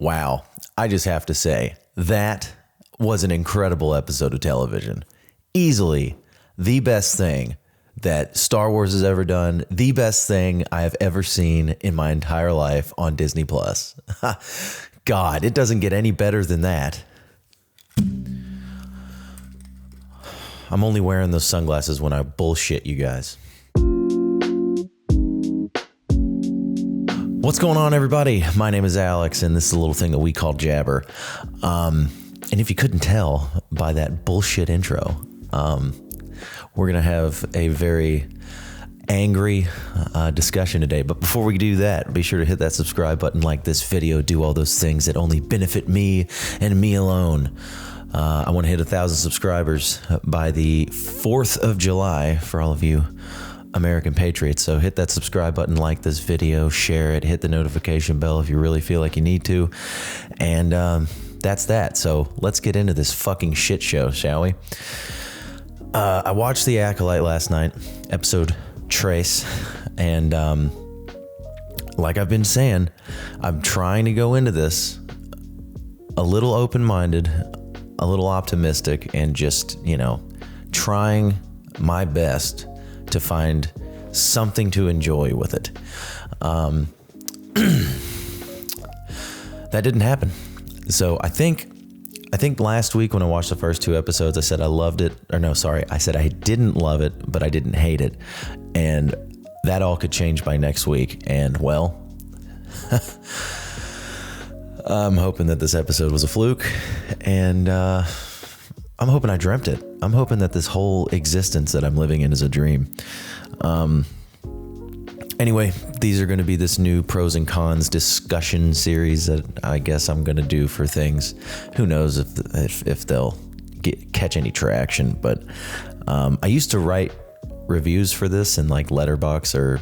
Wow. I just have to say, that was an incredible episode of television. Easily the best thing that Star Wars has ever done, the best thing I have ever seen in my entire life on Disney Plus. God, it doesn't get any better than that. I'm only wearing those sunglasses when I bullshit you guys. What's going on, everybody? My name is Alex, and this is a little thing that we call Jabber. And if you couldn't tell by that bullshit intro, we're going to have a very angry discussion today. But before we do that, be sure to hit that subscribe button, like this video, do all those things that only benefit me and me alone. I want to hit 1,000 subscribers by the 4th of July for all of you American patriots. So hit that subscribe button, like this video, share it, hit the notification bell if you really feel like you need to. And that's that. So let's get into this fucking shit show, shall we? I watched The Acolyte last night, episode Trace. And like I've been saying, I'm trying to go into this a little open-minded, a little optimistic, and just, trying my best to find something to enjoy with it. That didn't happen. So I think last week when I watched the first 2 episodes, I said I loved it. Or no, sorry. I said I didn't love it, but I didn't hate it. And that all could change by next week. And well, I'm hoping that this episode was a fluke. And I'm hoping I dreamt it. I'm hoping that this whole existence that I'm living in is a dream. Anyway, these are going to be this new pros and cons discussion series that I guess I'm going to do for things. Who knows if they'll catch any traction. But I used to write reviews for this in like Letterboxd or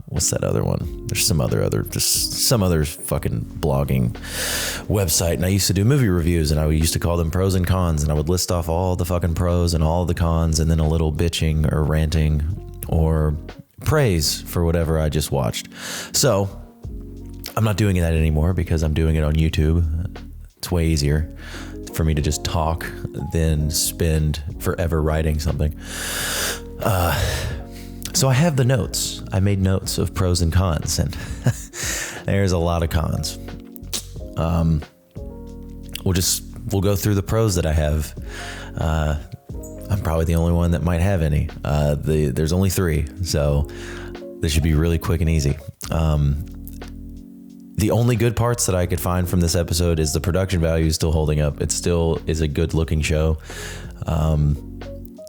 what's that other one? There's some other fucking blogging website, and I used to do movie reviews, and I used to call them pros and cons, and I would list off all the fucking pros and all the cons, and then a little bitching or ranting or praise for whatever I just watched. So I'm not doing that anymore because I'm doing it on YouTube. It's way easier for me to just talk than spend forever writing something. So I have the notes. I made notes of pros and cons, and there's a lot of cons. We'll go through the pros that I have. I'm probably the only one that might have any. There's only 3, so this should be really quick and easy. The only good parts that I could find from this episode is the production value is still holding up. It still is a good looking show.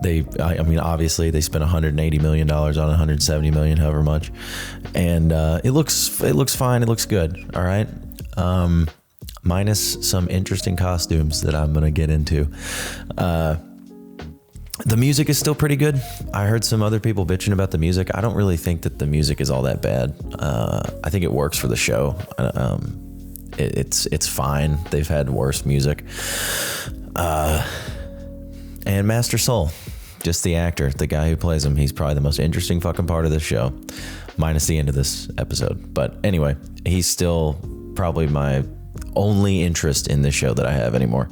Obviously they spent $180 million on $170 million, however much. And it looks fine. It looks good. All right. Minus some interesting costumes that I'm going to get into. The music is still pretty good. I heard some other people bitching about the music. I don't really think that the music is all that bad. I think it works for the show. It's fine. They've had worse music. And Master Soul, just the actor, the guy who plays him, he's probably the most interesting fucking part of this show, minus the end of this episode. But anyway, he's still probably my only interest in this show that I have anymore.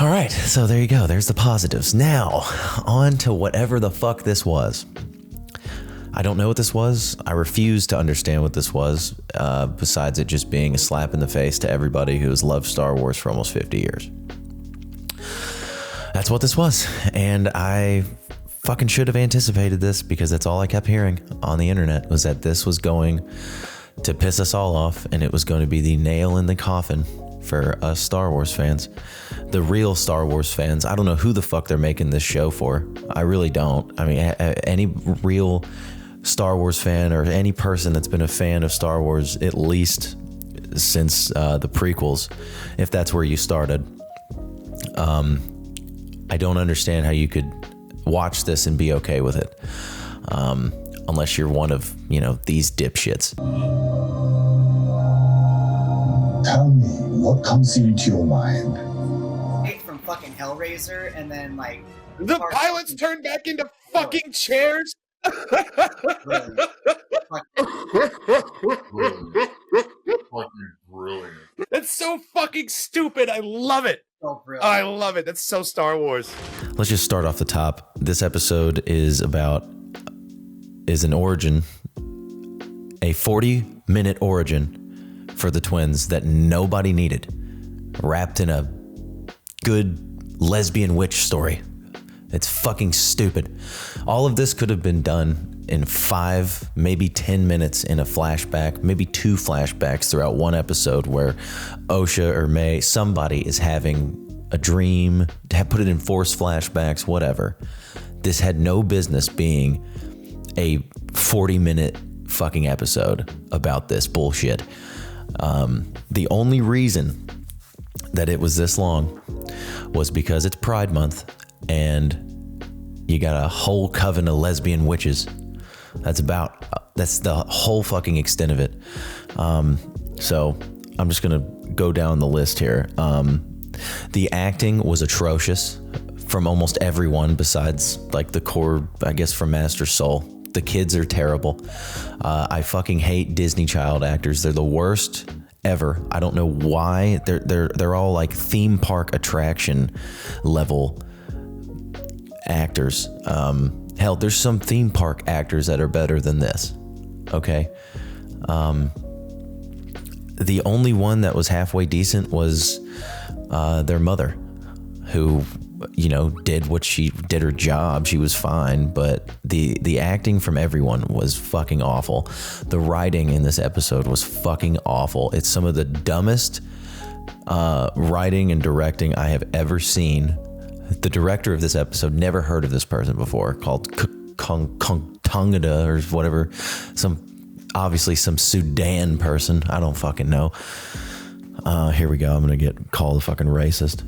All right, so there you go. There's the positives. Now, on to whatever the fuck this was. I don't know what this was. I refuse to understand what this was, besides it just being a slap in the face to everybody who has loved Star Wars for almost 50 years. That's what this was. And I fucking should have anticipated this, because that's all I kept hearing on the internet, was that this was going to piss us all off, and it was going to be the nail in the coffin for us Star Wars fans, the real Star Wars fans. I don't know who the fuck they're making this show for. I really don't. I mean, any real Star Wars fan or any person that's been a fan of Star Wars at least since the prequels, if that's where you started, I don't understand how you could watch this and be okay with it, unless you're one of, these dipshits. Tell me what comes into your mind. From fucking Hellraiser, and then the pilots turned back into fucking chairs. Fucking that's so fucking stupid. I love it. So brilliant. I love it. That's so Star Wars. Let's just start off the top. This episode is an origin, a 40-minute origin for the twins that nobody needed, wrapped in a good lesbian witch story. It's fucking stupid. All of this could have been done in 5, maybe 10 minutes in a flashback, maybe 2 flashbacks throughout one episode where Osha or May, somebody is having a dream, put it in forced flashbacks, whatever. This had no business being a 40-minute fucking episode about this bullshit. The only reason that it was this long was because it's Pride Month and you got a whole coven of lesbian witches. That's the whole fucking extent of it. So I'm just gonna go down the list here. The acting was atrocious from almost everyone besides like the core, I guess, from Master Soul. The kids are terrible. I fucking hate Disney child actors. They're the worst ever. I don't know why. They're all like theme park attraction level actors. Hell, there's some theme park actors that are better than this. Okay. The only one that was halfway decent was their mother, who, you know, did what she did, her job. She was fine, but the acting from everyone was fucking awful. The writing in this episode was fucking awful. It's some of the dumbest writing and directing I have ever seen. The director of this episode, never heard of this person before, called Tongada or whatever, obviously some Sudan person. I don't fucking know. Here we go. I'm gonna get called a fucking racist.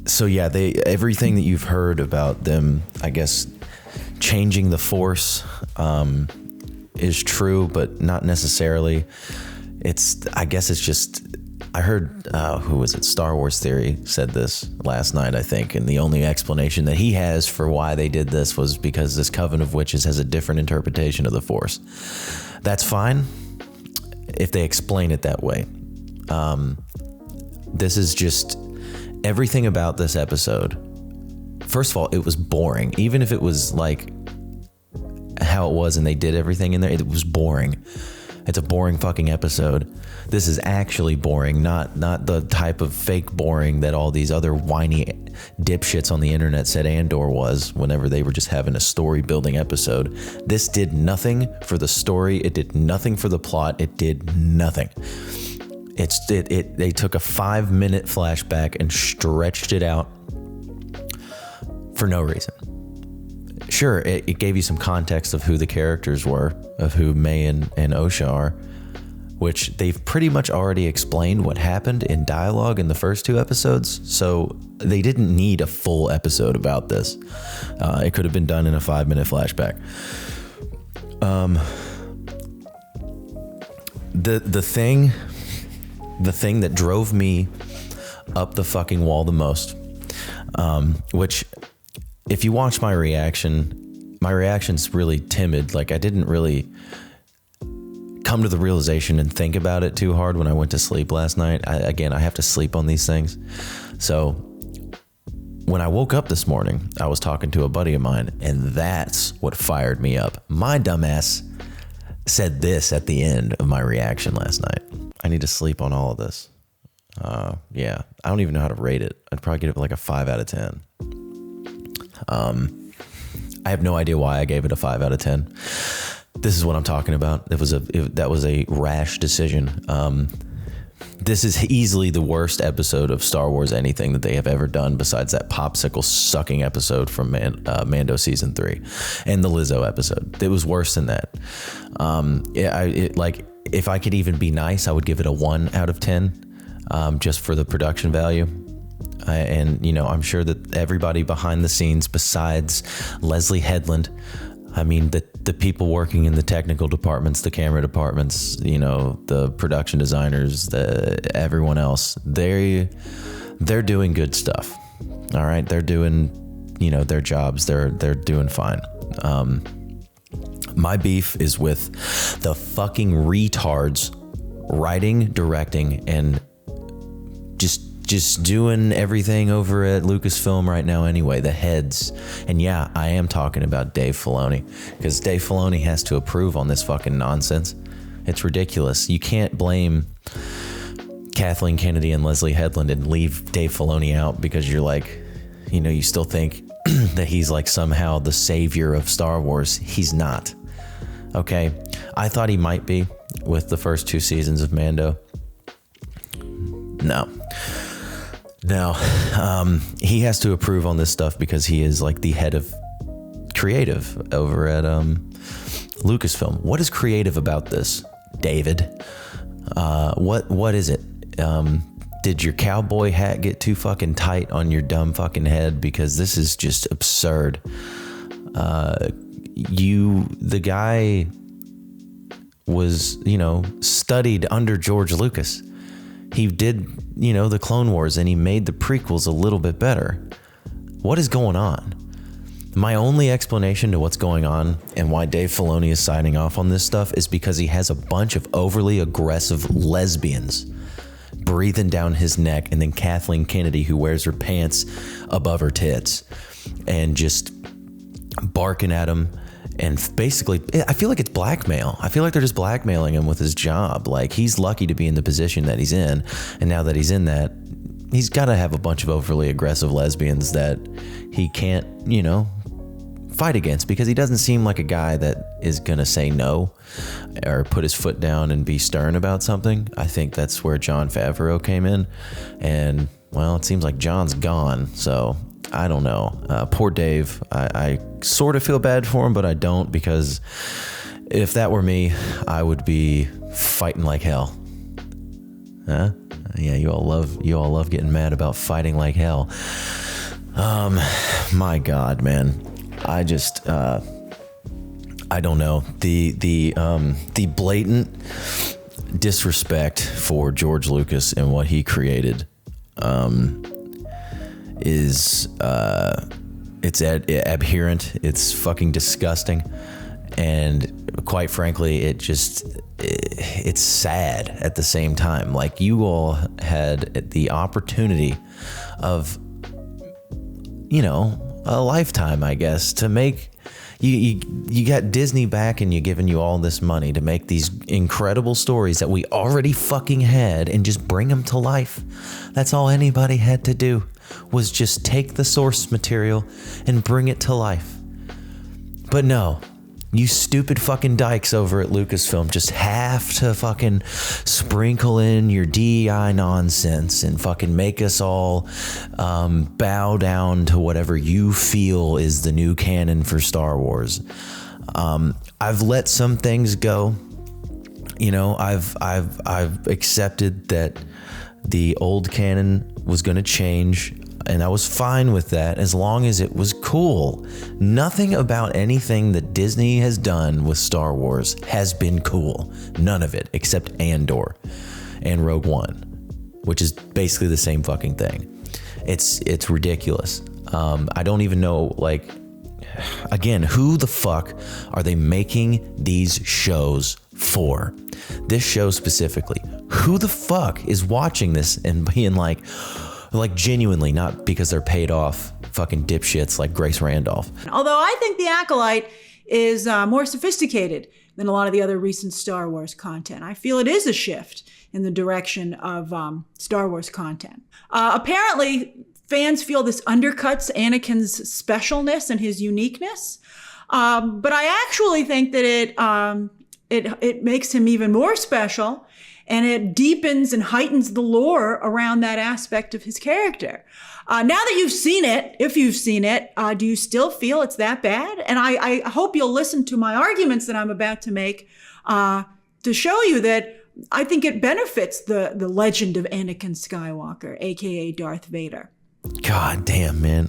So yeah, everything that you've heard about them, I guess, changing the Force is true, but not necessarily. I guess it's just, I heard, who was it? Star Wars Theory said this last night, I think, and the only explanation that he has for why they did this was because this coven of witches has a different interpretation of the Force. That's fine if they explain it that way. This is just everything about this episode. First of all, it was boring. Even if it was like how it was and they did everything in there, it was boring. It's a boring fucking episode. This is actually boring, not the type of fake boring that all these other whiny dipshits on the internet said Andor was whenever they were just having a story building episode. This did nothing for the story. It did nothing for the plot. It did nothing. They took a 5-minute flashback and stretched it out for no reason. Sure, it gave you some context of who the characters were, of who May and Osha are, which they've pretty much already explained what happened in dialogue in the first 2 episodes, so they didn't need a full episode about this. It could have been done in a 5-minute flashback. The thing that drove me up the fucking wall the most, which, if you watch my reaction's really timid. Like, I didn't really come to the realization and think about it too hard when I went to sleep last night. I have to sleep on these things. So when I woke up this morning, I was talking to a buddy of mine, and that's what fired me up. My dumbass said this at the end of my reaction last night. I need to sleep on all of this. Yeah, I don't even know how to rate it. I'd probably give it like a 5 out of 10. I have no idea why I gave it a 5 out of 10. This is what I'm talking about. That was a rash decision. This is easily the worst episode of Star Wars anything that they have ever done, besides that popsicle sucking episode from Mando season 3 and the Lizzo episode. It was worse than that. If I could even be nice, I would give it a 1 out of 10, just for the production value. And, you know, I'm sure that everybody behind the scenes besides Leslie Headland, I mean, the people working in the technical departments, the camera departments, you know, the production designers, everyone else, they're doing good stuff. All right. They're doing, you know, their jobs. They're doing fine. My beef is with the fucking retards writing, directing, and just doing everything over at Lucasfilm right now anyway, the heads. And yeah, I am talking about Dave Filoni, because Dave Filoni has to approve on this fucking nonsense. It's ridiculous. You can't blame Kathleen Kennedy and Leslie Headland and leave Dave Filoni out because you're like, you know, you still think that he's like somehow the savior of Star Wars. He's not. Okay? I thought he might be with the first 2 seasons of Mando. No. He has to approve on this stuff because he is like the head of creative over at Lucasfilm. What is creative about this, David? What is it? Did your cowboy hat get too fucking tight on your dumb fucking head? Because this is just absurd. The guy was, studied under George Lucas. He did, the Clone Wars, and he made the prequels a little bit better. What is going on? My only explanation to what's going on and why Dave Filoni is signing off on this stuff is because he has a bunch of overly aggressive lesbians breathing down his neck, and then Kathleen Kennedy, who wears her pants above her tits and just barking at him. And basically, I feel like it's blackmail. I feel like they're just blackmailing him with his job. Like, he's lucky to be in the position that he's in. And now that he's in that, he's got to have a bunch of overly aggressive lesbians that he can't, fight against, because he doesn't seem like a guy that is going to say no or put his foot down and be stern about something. I think that's where Jon Favreau came in. And, well, it seems like John's gone. So I don't know. Poor Dave. I sort of feel bad for him, but I don't, because if that were me, I would be fighting like hell. Huh? Yeah, you all love getting mad about fighting like hell. My God, man. I just I don't know. The blatant disrespect for George Lucas and what he created is it's abhorrent. It's fucking disgusting, and quite frankly, it's sad at the same time. Like, you all had the opportunity of, a lifetime, I guess, to make you got Disney back, and you're giving you all this money to make these incredible stories that we already fucking had and just bring them to life. That's all anybody had to do, was just take the source material and bring it to life. But no, you stupid fucking dykes over at Lucasfilm just have to fucking sprinkle in your DEI nonsense and fucking make us all bow down to whatever you feel is the new canon for Star Wars. I've let some things go. I've accepted that the old canon was going to change, and I was fine with that as long as it was cool. Nothing about anything that Disney has done with Star Wars has been cool. None of it, except Andor and Rogue One, which is basically the same fucking thing. It's ridiculous. I don't even know, again, who the fuck are they making these shows for? This show specifically. Who the fuck is watching this and being like genuinely, not because they're paid off fucking dipshits like Grace Randolph. Although I think the Acolyte is more sophisticated than a lot of the other recent Star Wars content. I feel it is a shift in the direction of Star Wars content. Apparently, fans feel this undercuts Anakin's specialness and his uniqueness. But I actually think that it makes him even more special, and it deepens and heightens the lore around that aspect of his character. Now that you've seen it, if you've seen it, do you still feel it's that bad? And I hope you'll listen to my arguments that I'm about to make to show you that I think it benefits the legend of Anakin Skywalker, aka Darth Vader. God damn, man.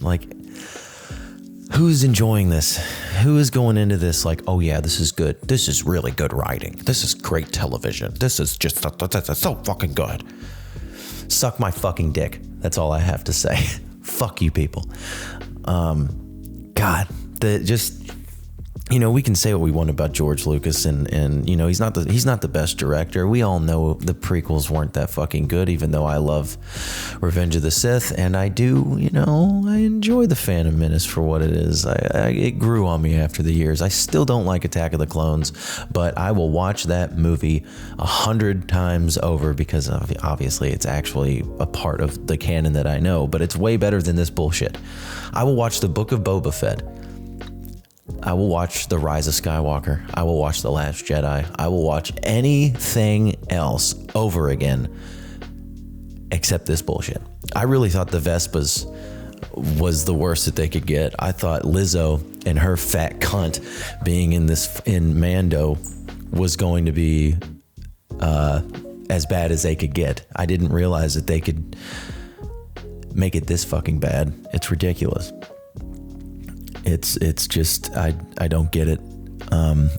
Who's enjoying this? Who is going into this like, oh yeah, this is good. This is really good writing. This is great television. This is just that's so fucking good. Suck my fucking dick. That's all I have to say. Fuck you people. God, you know, we can say what we want about George Lucas, and you know, he's not the best director. We all know the prequels weren't that fucking good, even though I love Revenge of the Sith, and I do, you know, I enjoy the Phantom Menace for what it is. It grew on me after the years. I still don't like Attack of the Clones, but I will watch that movie 100 times over because obviously it's actually a part of the canon that I know, but it's way better than this bullshit. I will watch the Book of Boba Fett. I will watch The Rise of Skywalker. I will watch The Last Jedi. I will watch anything else over again except this bullshit. I really thought the Vespas was the worst that they could get. I thought Lizzo and her fat cunt being in Mando was going to be as bad as they could get. I didn't realize that they could make it this fucking bad. It's ridiculous. It's just I don't get it.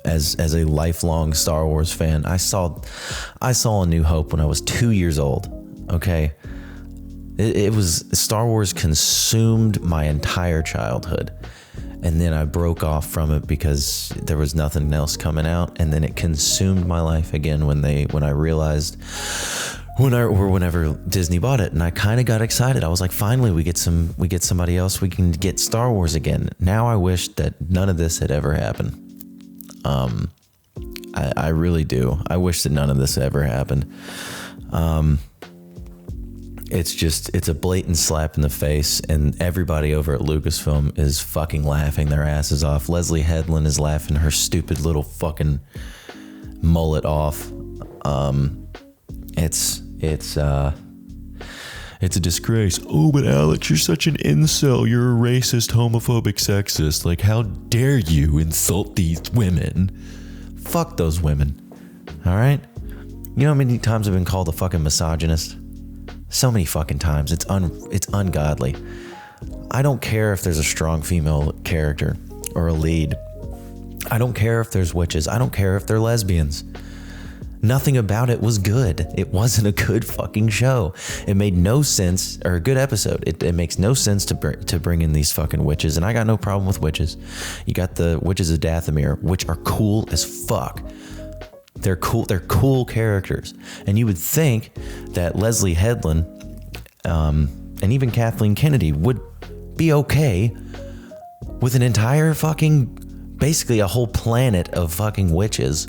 As a lifelong Star Wars fan, I saw A New Hope when I was 2 years old. Okay, it was Star Wars consumed my entire childhood, and then I broke off from it because there was nothing else coming out, and then it consumed my life again when I realized. Whenever Disney bought it, and I kind of got excited. I was like, finally, we get somebody else. We can get Star Wars again. Now I wish that none of this had ever happened. I really do. I wish that none of this ever happened. It's a blatant slap in the face, and everybody over at Lucasfilm is fucking laughing their asses off. Leslie Headland is laughing her stupid little fucking mullet off. It's a disgrace. Oh, but Alex, you're such an incel. You're a racist, homophobic, sexist. Like, how dare you insult these women? Fuck those women. All right? You know how many times I've been called a fucking misogynist? So many fucking times. It's ungodly. I don't care if there's a strong female character or a lead. I don't care if there's witches. I don't care if they're lesbians. Nothing about it was good. It wasn't a good fucking show. It made no sense, or a good episode. It makes no sense to bring in these fucking witches, and I got no problem with witches. You got the Witches of Dathomir, which are cool as fuck. They're cool characters, and you would think that Leslie Headland, and even Kathleen Kennedy would be okay with an entire fucking, basically a whole planet of fucking witches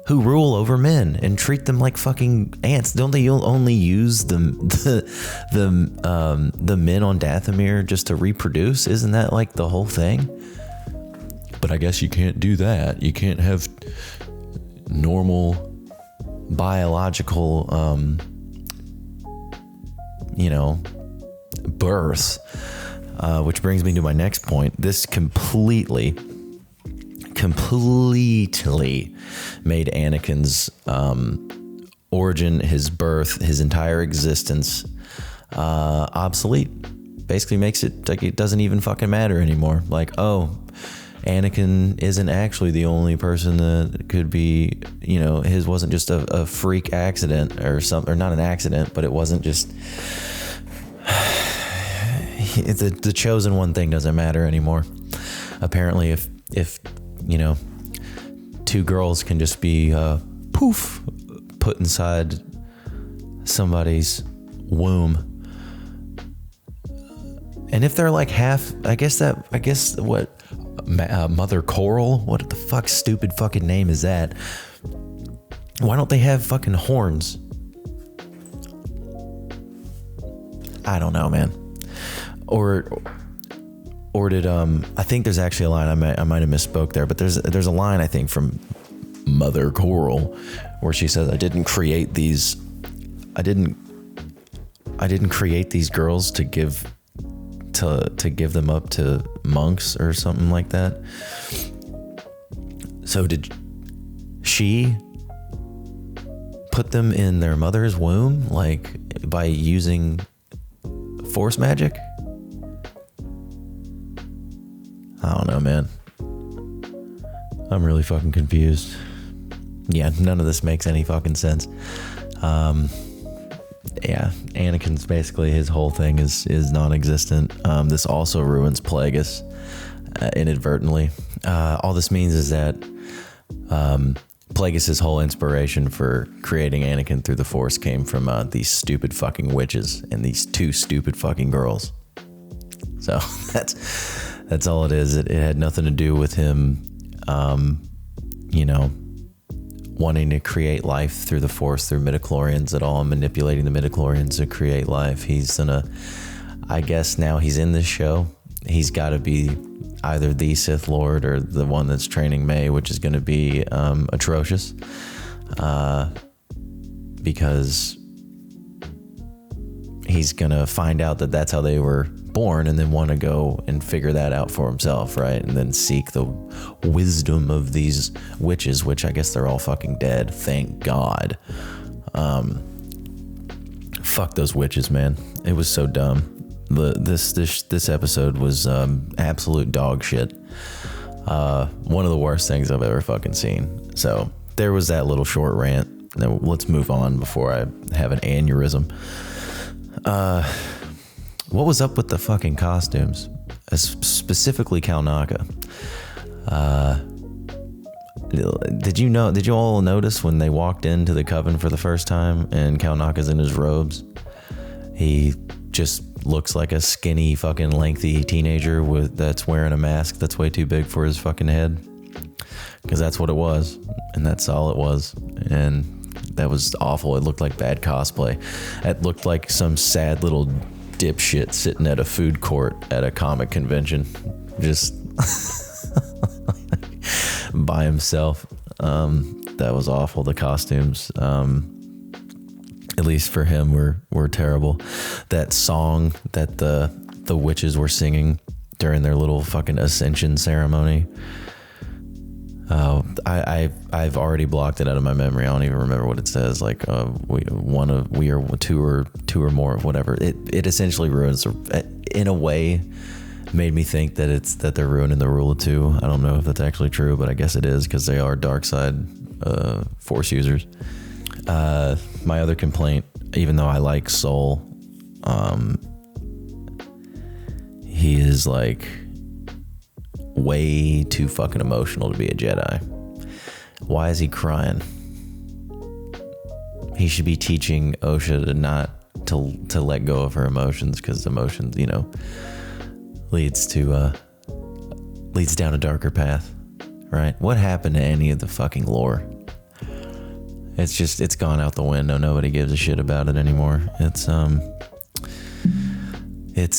who rule over men and treat them like fucking ants. Don't they only use the men on Dathomir just to reproduce? Isn't that like the whole thing? But I guess you can't do that. You can't have normal biological, birth. Which brings me to my next point. This completely made Anakin's origin, his birth, his entire existence obsolete. Basically makes it like it doesn't even fucking matter anymore. Like, oh, Anakin isn't actually the only person that could be, his wasn't just a freak accident or something, or not an accident, but it wasn't just the chosen one thing doesn't matter anymore. Apparently, if two girls can just be put inside somebody's womb, and if they're like half, I guess what Mother Coral, what the fuck stupid fucking name is that? Why don't they have fucking horns? I don't know, man. Or did I think there's actually a line, I might have misspoke there, but there's a line I think from Mother Coral where she says, I didn't create these girls to give them up to monks or something like that. So did she put them in their mother's womb, like by using force magic? I don't know, man. I'm really fucking confused. Yeah, none of this makes any fucking sense. Yeah, Anakin's basically, his whole thing is non-existent. This also ruins Plagueis. inadvertently. All this means is that Plagueis' whole inspiration for creating Anakin through the Force came from these stupid fucking witches and these two stupid fucking girls. So that's all it is. It had nothing to do with him, wanting to create life through the Force through midichlorians at all, and manipulating the midichlorians to create life. I guess now he's in this show. He's got to be either the Sith Lord or the one that's training May, which is going to be atrocious, because he's going to find out that that's how they were born and then want to go and figure that out for himself, right? And then seek the wisdom of these witches, which I guess they're all fucking dead, thank God. Fuck those witches, man. It was so dumb. This episode was absolute dog shit. One of the worst things I've ever fucking seen. So there was that little short rant. Now let's move on before I have an aneurysm. What was up with the fucking costumes? Specifically Kalnaka. Did you all notice when they walked into the coven for the first time and Kalnaka's in his robes? He just looks like a skinny fucking lengthy teenager that's wearing a mask that's way too big for his fucking head. Because that's what it was, and that's all it was. And that was awful. It looked like bad cosplay. It looked like some sad little dipshit sitting at a food court at a comic convention, just by himself. That was awful. The costumes, at least for him, were terrible. That song that the witches were singing during their little fucking ascension ceremony. I've already blocked it out of my memory. I don't even remember what it says. Like we are two or more of whatever. It essentially ruins, in a way, made me think that they're ruining the rule of two. I don't know if that's actually true, but I guess it is, because they are dark side Force users. My other complaint, even though I like Soul, he is like way too fucking emotional to be a Jedi. Why is he crying? He should be teaching Osha to let go of her emotions, because emotions, leads down a darker path, right? What happened to any of the fucking lore? It's gone out the window. Nobody gives a shit about it anymore. It's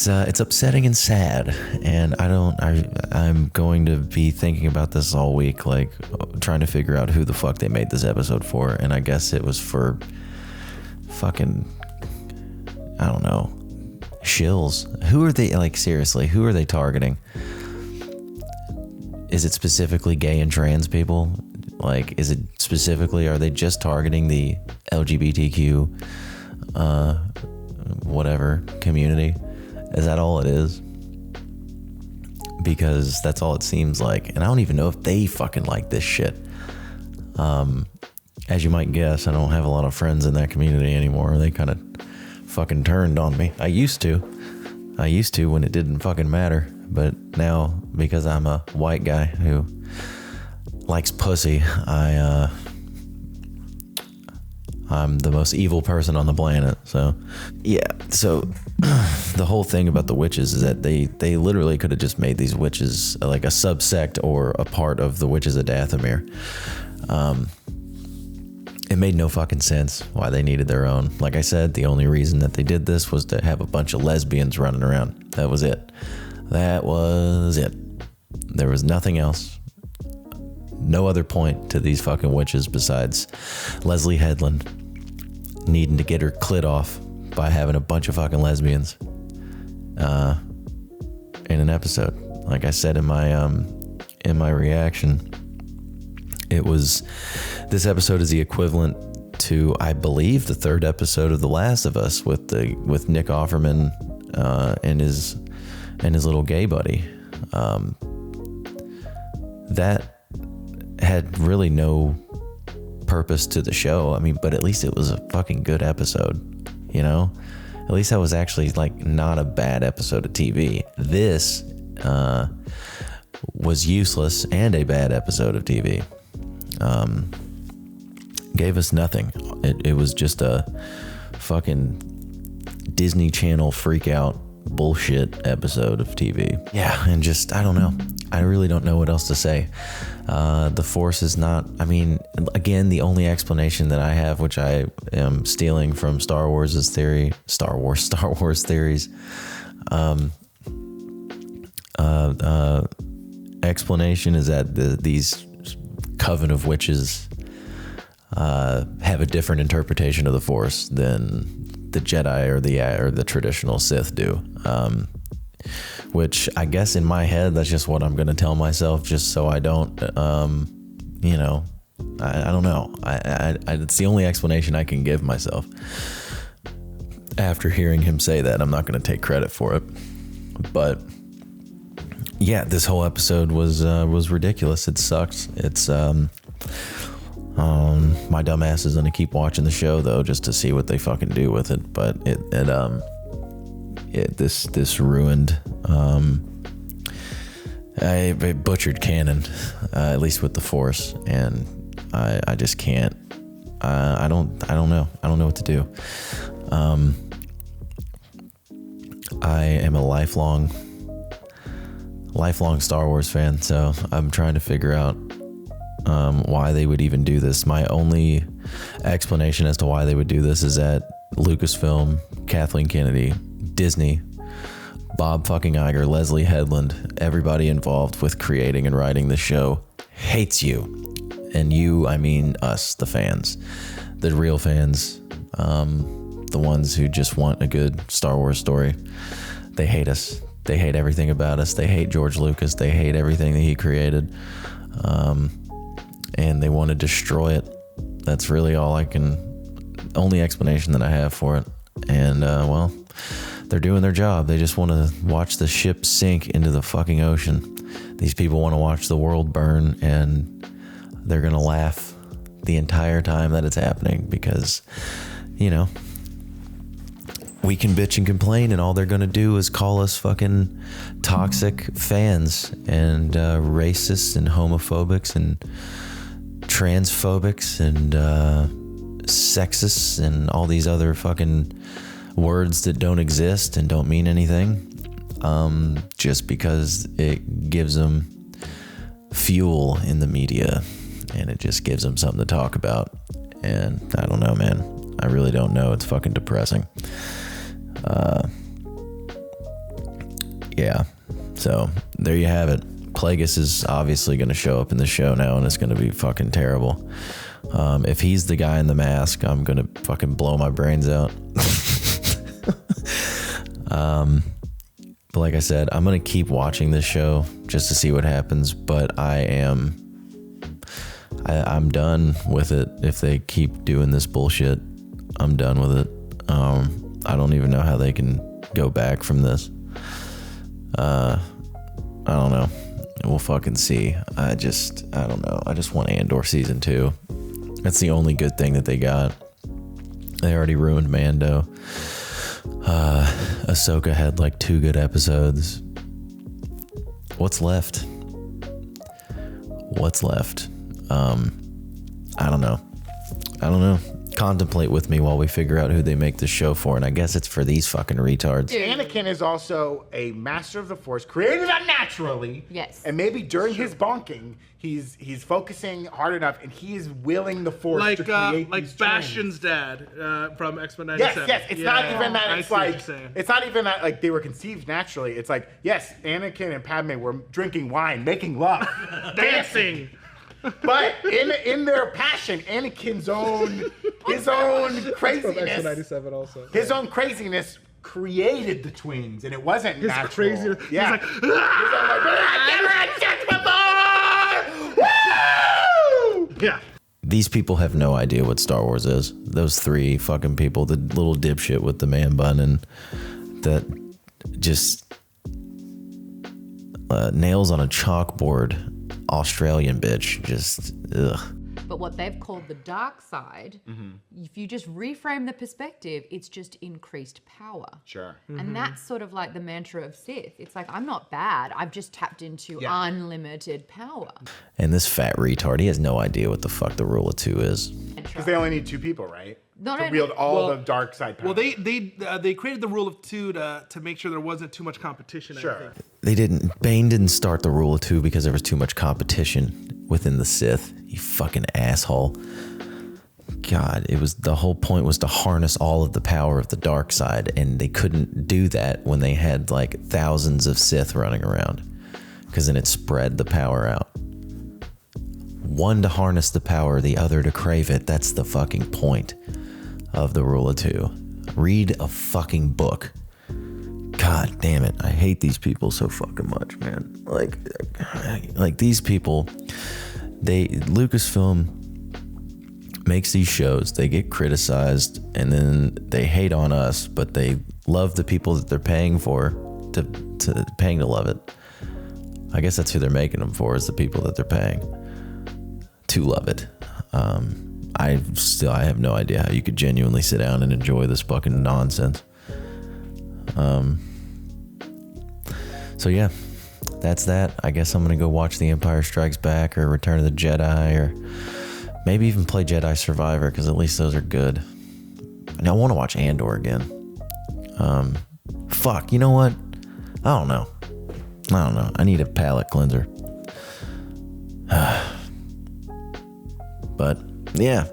upsetting and sad, and I'm going to be thinking about this all week, like trying to figure out who the fuck they made this episode for. And I guess it was for fucking, I don't know, shills. Who are they, like, seriously, who are they targeting? Is it specifically gay and trans people? Like, is it specifically, are they just targeting the LGBTQ whatever community? Is that all it is? Because that's all it seems like. And I don't even know if they fucking like this shit. As you might guess, I don't have a lot of friends in that community anymore. They kind of fucking turned on me. I used to when it didn't fucking matter. But now, because I'm a white guy who likes pussy, I'm the most evil person on the planet. So, yeah. So, the whole thing about the witches is that they literally could have just made these witches like a subsect or a part of the witches of Dathomir. It made no fucking sense why they needed their own. Like I said, the only reason that they did this was to have a bunch of lesbians running around. That was it. There was nothing else. No other point to these fucking witches besides Leslie Headland needing to get her clit off by having a bunch of fucking lesbians in an episode. Like I said in my reaction, this episode is the equivalent to, I believe, the third episode of The Last of Us with Nick Offerman and his little gay buddy. That had really no purpose to the show. I mean, but at least it was a fucking good episode, At least that was actually like not a bad episode of TV. This was useless and a bad episode of TV. Gave us nothing. It was just a fucking Disney Channel freak out bullshit episode of TV. Yeah, and just, I don't know. I really don't know what else to say. The Force is not, I mean, again, the only explanation that I have, which I am stealing from Star Wars theories, explanation is that these coven of witches have a different interpretation of the Force than the Jedi or the traditional Sith do. Which I guess in my head, that's just what I'm going to tell myself, just so I don't, I don't know. It's the only explanation I can give myself. After hearing him say that, I'm not going to take credit for it. But yeah, this whole episode was ridiculous. It sucked. It's my dumb ass is gonna keep watching the show though, just to see what they fucking do with it. But this ruined. I butchered canon, at least with the Force, and I just can't. I don't know. I don't know what to do. I am a lifelong Star Wars fan, so I'm trying to figure out why they would even do this. My only explanation as to why they would do this is that Lucasfilm, Kathleen Kennedy, Disney, Bob fucking Iger, Leslie Headland, everybody involved with creating and writing the show hates you. And you, I mean us, the fans, the real fans, the ones who just want a good Star Wars story. They hate us. They hate everything about us. They hate George Lucas. They hate everything that he created. And they want to destroy it. That's really only explanation that I have for it. And, well, they're doing their job. They just want to watch the ship sink into the fucking ocean. These people want to watch the world burn, and they're going to laugh the entire time that it's happening because, we can bitch and complain, and all they're going to do is call us fucking toxic fans and racists and homophobics and transphobics and sexists and all these other fucking words that don't exist and don't mean anything, just because it gives them fuel in the media and it just gives them something to talk about. And I don't know, man. I really don't know. It's fucking depressing. Yeah. So there you have it. Plagueis is obviously going to show up in the show now, and it's going to be fucking terrible. If he's the guy in the mask, I'm going to fucking blow my brains out. But like I said, I'm going to keep watching this show just to see what happens, but I'm done with it. If they keep doing this bullshit, I'm done with it. I don't even know how they can go back from this. I don't know. We'll fucking see. I don't know. I just want Andor season 2. That's the only good thing that they got. They already ruined Mando. Ahsoka had like 2 good episodes. What's left? I don't know. Contemplate with me while we figure out who they make the show for, and I guess it's for these fucking retards. Anakin is also a master of the Force, created unnaturally. Yes. And maybe during his bonking, he's focusing hard enough, and he is willing the Force to create like these Bastion's dad from X-Men 97. Yes. It's not even that. I It's see what like you're saying. it's not even that like they were conceived naturally. It's like yes, Anakin and Padme were drinking wine, making love, dancing. But in their passion, Anakin's his own craziness, X-Men 97 also. his own craziness created the twins, and it wasn't His natural. craziness. Yeah. He's like, "Ah!" He's like, "Never had sex before!" Woo! yeah. These people have no idea what Star Wars is. Those 3 fucking people, the little dipshit with the man bun and that just nails on a chalkboard Australian bitch. Just, ugh. But what they've called the dark side, if you just reframe the perspective, it's just increased power. Sure. And that's sort of like the mantra of Sith. It's like, I'm not bad. I've just tapped into unlimited power. And this fat retard, he has no idea what the fuck the rule of two is. Because they only need 2 people, right? Not to only- wield all the dark side power. Well, they created the rule of 2 to make sure there wasn't too much competition. I Sure. think. Bane didn't start the rule of two because there was too much competition within the Sith. You fucking asshole. God, the whole point was to harness all of the power of the dark side, and they couldn't do that when they had like thousands of Sith running around, because then it spread the power out. One to harness the power, the other to crave it. That's the fucking point of the rule of two. Read a fucking book. God damn it. I hate these people so fucking much, man. Like these people, Lucasfilm makes these shows, they get criticized, and then they hate on us, but they love the people that they're paying to love it. I guess that's who they're making them for, is the people that they're paying to love it. I have no idea how you could genuinely sit down and enjoy this fucking nonsense. So yeah, that's that. I guess I'm gonna go watch The Empire Strikes Back or Return of the Jedi, or maybe even play Jedi Survivor, because at least those are good. And I want to watch Andor again. Fuck, you know what? I don't know. I need a palate cleanser. But yeah.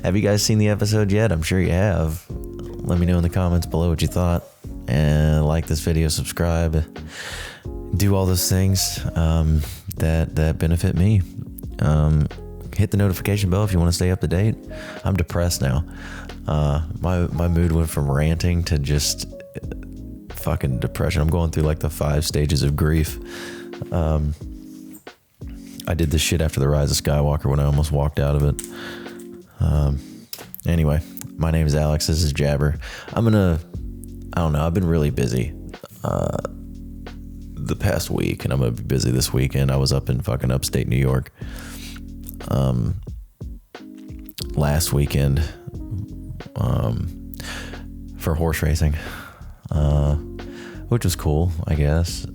Have you guys seen the episode yet? I'm sure you have. Let me know in the comments below what you thought. And like this video, subscribe, do all those things that benefit me. Hit the notification bell if you want to stay up to date. I'm depressed now. My mood went from ranting to just fucking depression. I'm going through like the 5 stages of grief. I did this shit after the Rise of Skywalker when I almost walked out of it. Anyway, my name is Alex. This is Jabber. I don't know. I've been really busy the past week, and I'm going to be busy this weekend. I was up in fucking upstate New York last weekend for horse racing, which was cool, I guess.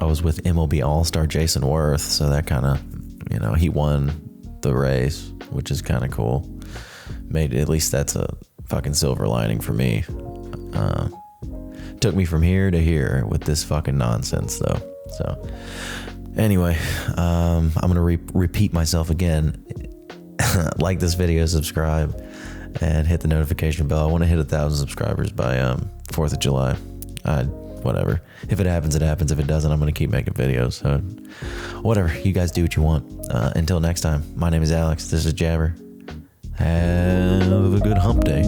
I was with MLB All-Star Jason Worth, so that kind of, he won the race, which is kind of cool. At least that's a fucking silver lining for me. Took me from here to here with this fucking nonsense, though. So anyway, I'm gonna repeat myself again. Like this video, subscribe, and hit the notification bell. I want to hit 1,000 subscribers by 4th of July. Whatever. If it happens, it happens. If it doesn't, I'm gonna keep making videos. So whatever. You guys do what you want. Until next time, my name is Alex. This is Jabber. Have a good hump day.